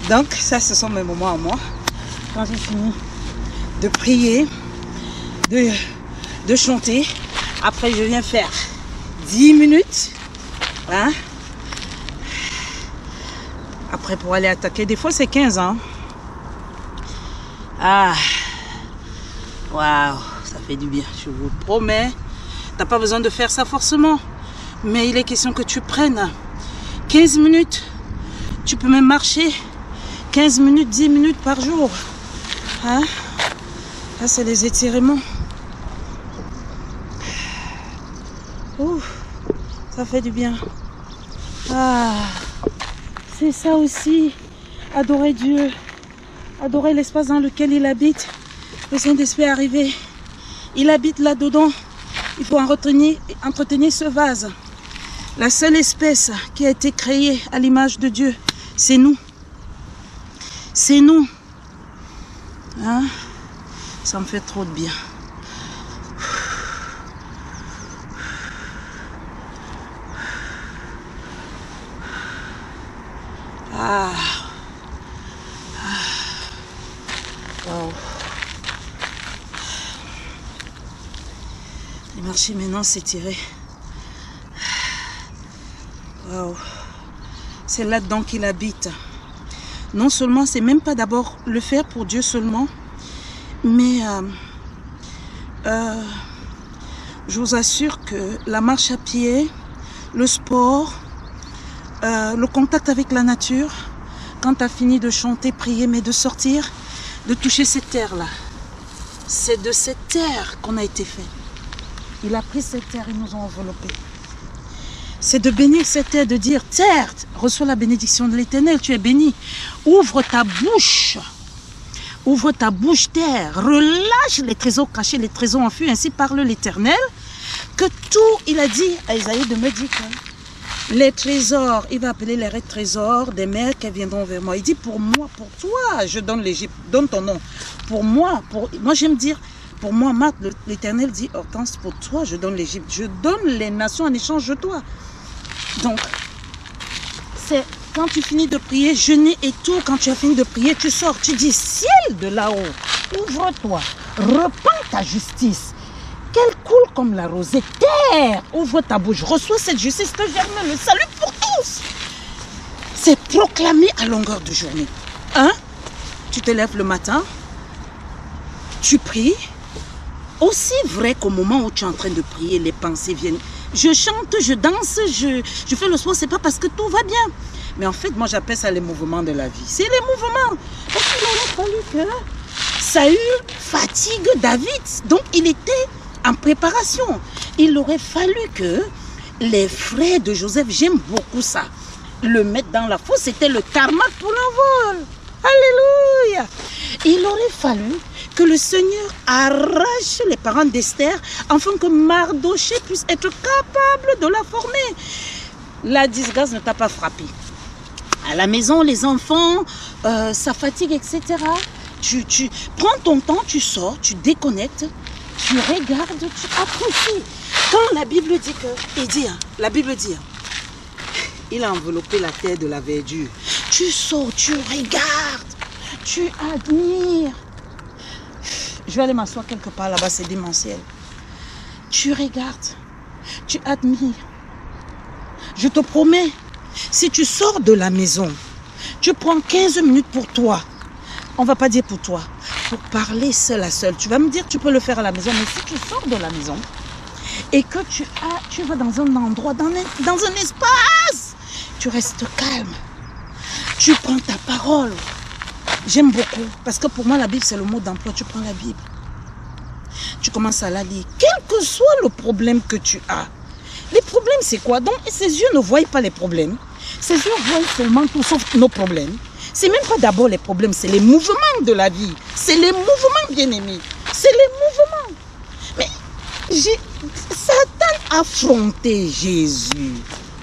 Donc ça, ce sont mes moments à moi. Quand j'ai fini de prier, de chanter, après je viens faire 10 minutes. Hein? Après pour aller attaquer, des fois c'est 15 ans. Ah, waouh, ça fait du bien, je vous promets. T'as pas besoin de faire ça forcément, mais il est question que tu prennes 15 minutes. Tu peux même marcher 15 minutes, 10 minutes par jour. Hein? Là, c'est les étirements. Ouh, ça fait du bien. Ah, c'est ça aussi, adorer Dieu, adorer l'espace dans lequel il habite. Le Saint-Esprit est arrivé, il habite là-dedans. Il faut entretenir ce vase. La seule espèce qui a été créée à l'image de Dieu, c'est nous. C'est nous. Hein? Ça me fait trop de bien. Ah. Wow. Les marchés maintenant s'étirer. Wow. C'est là-dedans qu'il habite. Non seulement, c'est même pas d'abord le faire pour Dieu seulement, mais je vous assure que la marche à pied, le sport, le contact avec la nature, quand tu as fini de chanter, prier, mais de sortir, de toucher cette terre-là. C'est de cette terre qu'on a été fait. Il a pris cette terre et nous a enveloppés. C'est de bénir cette terre, de dire, terre, reçois la bénédiction de l'Éternel, tu es béni. Ouvre ta bouche. Ouvre ta bouche, terre. Relâche les trésors cachés, les trésors enfuis. Ainsi parle l'Éternel. Que tout, il a dit à Isaïe de me dire que les trésors, il va appeler les trésors des mers qui viendront vers moi. Il dit pour moi, pour toi, je donne l'Égypte, donne ton nom. Pour moi j'aime dire, pour moi, Marc, l'Éternel dit, Hortense, pour toi, je donne l'Égypte. Je donne les nations en échange de toi. Donc, c'est quand tu finis de prier, jeûner et tout, quand tu as fini de prier, tu sors, tu dis, ciel de là-haut, ouvre-toi, repends ta justice, qu'elle coule comme la rosée, terre, ouvre ta bouche, reçois cette justice que germe le salut pour tous. C'est proclamé à longueur de journée. Hein? Tu te lèves le matin, tu pries, aussi vrai qu'au moment où tu es en train de prier, les pensées viennent. Je chante, je danse, je fais le sport, c'est pas parce que tout va bien. Mais en fait, moi j'appelle ça les mouvements de la vie. C'est les mouvements. Parce qu'il aurait fallu que Saül fatigue David. Donc il était en préparation. Il aurait fallu que les frères de Joseph, j'aime beaucoup ça, le mettre dans la fosse, c'était le tarmac pour l'envol. Alléluia. Il aurait fallu que le Seigneur arrache les parents d'Esther afin que Mardoché puisse être capable de la former. La disgrâce ne t'a pas frappé. À la maison, les enfants, ça fatigue, etc. Tu prends ton temps, tu sors, tu déconnectes, tu regardes, tu apprécies. Quand la Bible dit que, la Bible dit, il a enveloppé la terre de la verdure. Tu sors, tu regardes, tu admires. Je vais aller m'asseoir quelque part là-bas, c'est démentiel. Tu regardes, tu admires. Je te promets, si tu sors de la maison, tu prends 15 minutes pour toi. On ne va pas dire pour toi, pour parler seul à seul. Tu vas me dire, tu peux le faire à la maison, mais si tu sors de la maison et que tu vas dans un endroit, dans un espace, tu restes calme. Tu prends ta parole. J'aime beaucoup, parce que pour moi, la Bible, c'est le mot d'emploi. Tu prends la Bible, tu commences à la lire. Quel que soit le problème que tu as, les problèmes, c'est quoi? Donc, ses yeux ne voient pas les problèmes. Ses yeux voient seulement tout sauf nos problèmes. C'est même pas d'abord les problèmes, c'est les mouvements de la vie. C'est les mouvements, bien-aimés. C'est les mouvements. Mais Satan a affronté Jésus.